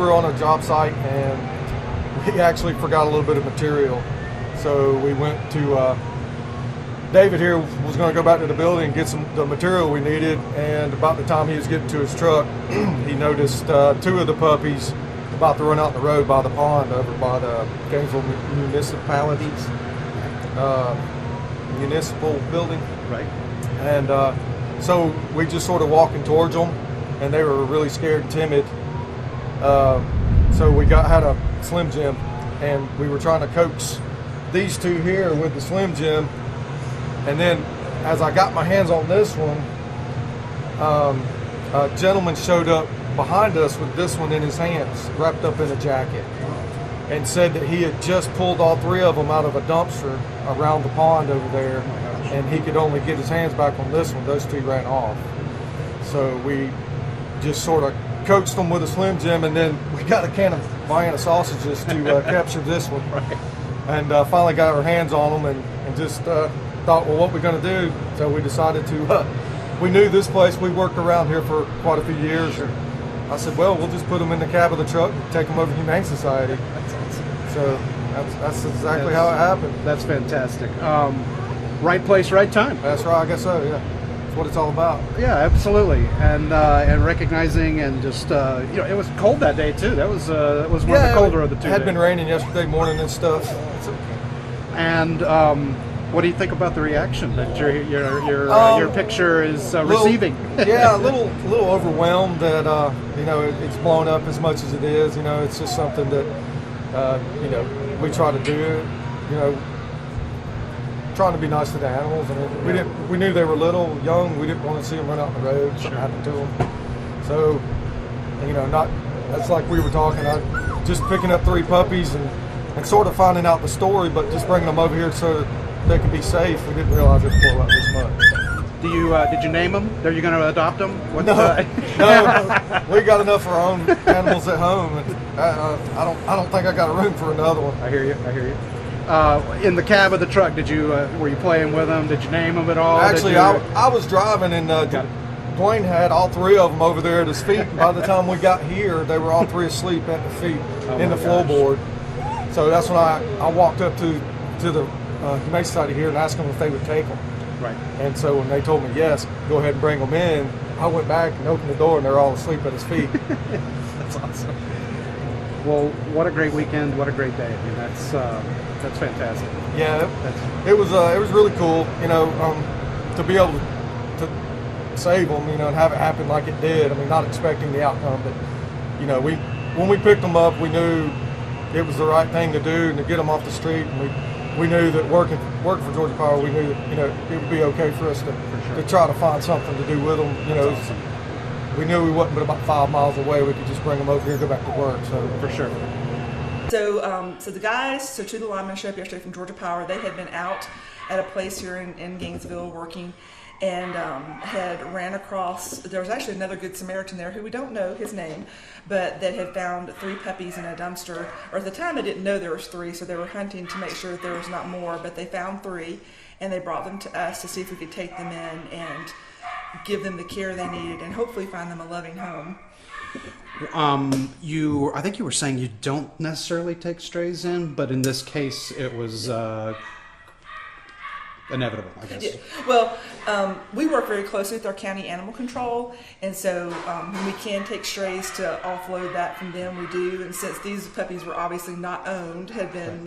were on a job site and we actually forgot a little bit of material. So we went to, David here was going to go back to the building and get the material we needed, and about the time he was getting to his truck, he noticed 2 of the puppies about to run out the road by the pond over by the Gainesville Municipalities municipal building. Right. And so we just sort of walking towards them, and they were really scared and timid. So we had a Slim Jim, and we were trying to coax these 2 here with the Slim Jim. And then as I got my hands on this one, a gentleman showed up behind us with this one in his hands, wrapped up in a jacket, and said that he had just pulled all 3 of them out of a dumpster around the pond over there, and he could only get his hands back on this one. Those 2 ran off. So we just sort of coaxed them with a Slim Jim, and then we got a can of Vienna sausages to capture this one. Right. And finally got our hands on them, and just thought, well, what are we going to do? So we decided to, we knew this place, we worked around here for quite a few years. Sure. I said, well, we'll just put them in the cab of the truck and take them over to Humane Society. That's awesome. So that's exactly how it happened. That's fantastic. Right place, right time. That's right, I guess so, yeah. That's what it's all about. Yeah, absolutely. And recognizing, and just, it was cold that day too. That was one of the colder of the 2 days. It had been raining yesterday morning and stuff. And what do you think about the reaction that your picture is receiving? Yeah, a little overwhelmed that it's blown up as much as it is. It's just something that we try to do. Trying to be nice to the animals. I mean, we knew they were little, young. We didn't want to see them run out on the road. Something happened to them. So that's like we were talking. Just picking up 3 puppies and sort of finding out the story, but just bringing them over here so they could be safe. We didn't realize it would blow up this much. Did you name them? Are you going to adopt them? No, we got enough of our own animals at home. And, I don't think I got a room for another one. I hear you. In the cab of the truck, were you playing with them? Did you name them at all? Actually, I was driving, and Dwayne had all 3 of them over there at his feet. By the time we got here, they were all 3 asleep at the feet in the floorboard. So that's when I walked up to the Humane Society here and asked them if they would take them. Right. And so when they told me yes, go ahead and bring them in, I went back and opened the door, and they're all asleep at his feet. That's awesome. Well, what a great weekend! What a great day! I mean, that's fantastic. Yeah, it was really cool. To be able to save them, and have it happen like it did. I mean, not expecting the outcome, but when we picked them up, we knew it was the right thing to do, and to get them off the street. And we knew that working for Georgia Power, we knew that it would be okay for us to try to find something to do with them. Awesome. We knew we wasn't but about 5 miles away. We could just bring them over here and go back to work. So for sure. So the guys, 2 of the linemen showed up yesterday from Georgia Power. They had been out at a place here in Gainesville working, and had ran across, there was actually another Good Samaritan there who we don't know his name, but that had found 3 puppies in a dumpster. Or at the time they didn't know there was 3, so they were hunting to make sure that there was not more, but they found 3, and they brought them to us to see if we could take them in and give them the care they needed and hopefully find them a loving home. I think you were saying you don't necessarily take strays in, but in this case it was inevitable, I guess. Yeah. Well, we work very closely with our county animal control, and so when we can take strays to offload that from them, we do. And since these puppies were obviously not owned, had been,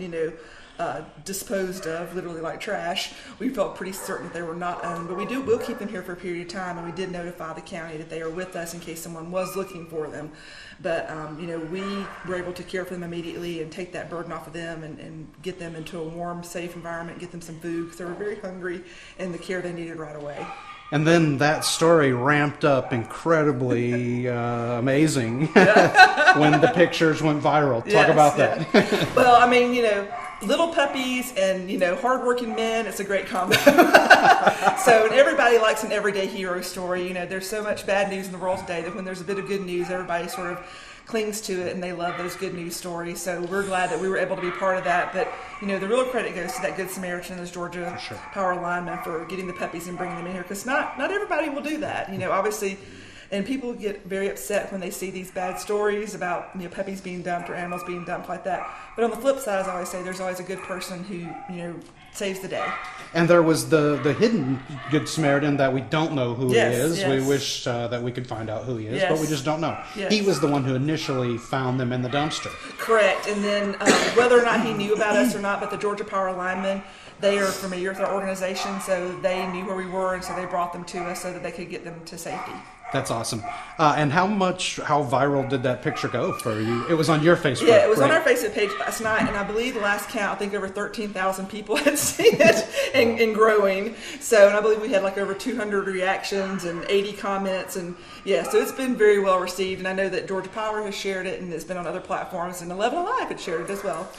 disposed of, literally like trash, we felt pretty certain that they were not owned. But we'll keep them here for a period of time, and we did notify the county that they are with us in case someone was looking for them. But, we were able to care for them immediately and take that burden off of them and get them into a warm, safe environment, get them some food, because they were very hungry, and the care they needed right away. And then that story ramped up incredibly amazing when the pictures went viral. Talk about that. Well, I mean, little puppies and, hardworking men, it's a great combo. So, and everybody likes an everyday hero story. There's so much bad news in the world today that when there's a bit of good news, everybody sort of clings to it, and they love those good news stories. So we're glad that we were able to be part of that. But, the real credit goes to that Good Samaritan and those Georgia Power linemen for getting the puppies and bringing them in here, because not everybody will do that. Obviously, And people get very upset when they see these bad stories about, you know, puppies being dumped or animals being dumped like that. But on the flip side, as I always say, there's always a good person who, you know, saves the day. And there was the hidden Good Samaritan that we don't know who Yes, he is. yes. We wish that we could find out who he is, Yes. but we just don't know. Yes. He was the one who initially found them in the dumpster. Correct. And then whether or not he knew about us or not, but the Georgia Power linemen, they are familiar with our organization, so they knew where we were, and so they brought them to us so that they could get them to safety. That's awesome. And how viral did that picture go for you? It was on your Facebook. Yeah, it was on right? our Facebook page last night, and I believe the last count, I think over 13,000 people had seen it and growing. So, and I believe we had like over 200 reactions and 80 comments, and yeah, so it's been very well received. And I know that Georgia Power has shared it, and it's been on other platforms, and 11 Alive had shared it as well.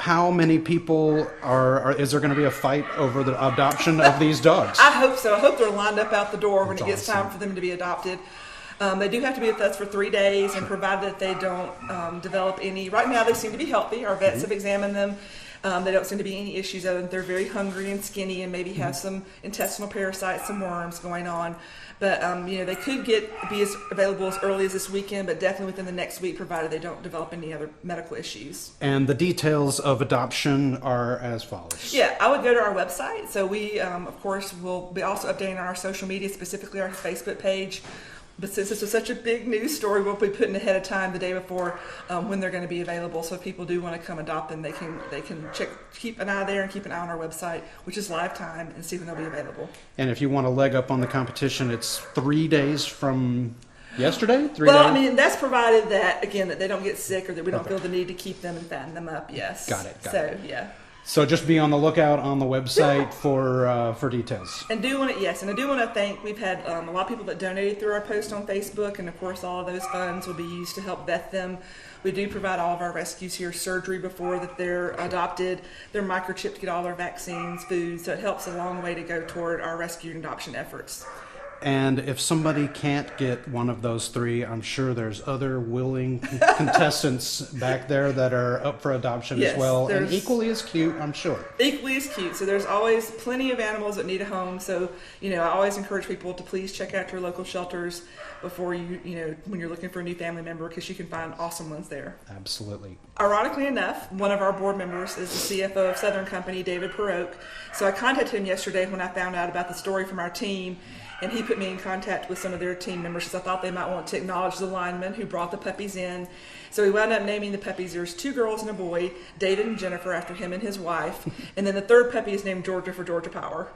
How many people is there going to be a fight over the adoption of these dogs? I hope so. I hope they're lined up out the door when it That's gets awesome. time for them to be adopted. They do have to be with us for 3 days, and provided that they don't develop any. Right now, they seem to be healthy. Our vets have examined them. They don't seem to be any issues other than they're very hungry and skinny, and maybe have some intestinal parasites, some worms going on. But you know, they could be available as early as this weekend, but definitely within the next week, provided they don't develop any other medical issues. And the details of adoption are as follows. Yeah, I would go to our website. So we, of course, will be also updating on our social media, specifically our Facebook page. But since this was such a big news story, we'll be putting ahead of time the day before when they're going to be available. So if people do want to come adopt them, they can keep an eye there and keep an eye on our website, which is live time, and see when they'll be available. And if you want a leg up on the competition, it's 3 days from yesterday? 3 Well, days? I mean, that's provided that, again, that they don't get sick or that we don't Okay. feel the need to keep them and fatten them up, yes. Got it. Yeah. So just be on the lookout on the website for details. And I do want to thank, we've had a lot of people that donated through our post on Facebook, and of course all of those funds will be used to help vet them. We do provide all of our rescues here surgery before that they're adopted. They're microchipped to get all their vaccines, food, so it helps a long way to go toward our rescue and adoption efforts. And if somebody can't get one of those 3, I'm sure there's other willing contestants back there that are up for adoption Yes, as well, and there's- equally as cute, I'm sure. Equally as cute. So there's always plenty of animals that need a home. So, you know, I always encourage people to please check out your local shelters before when you're looking for a new family member, because you can find awesome ones there. Absolutely. Ironically enough, one of our board members is the CFO of Southern Company, David Perroque. So I contacted him yesterday when I found out about the story from our team, and he put me in contact with some of their team members because I thought they might want to acknowledge the lineman who brought the puppies in. So we wound up naming the puppies. There's 2 girls and a boy, David and Jennifer, after him and his wife. And then the third puppy is named Georgia for Georgia Power.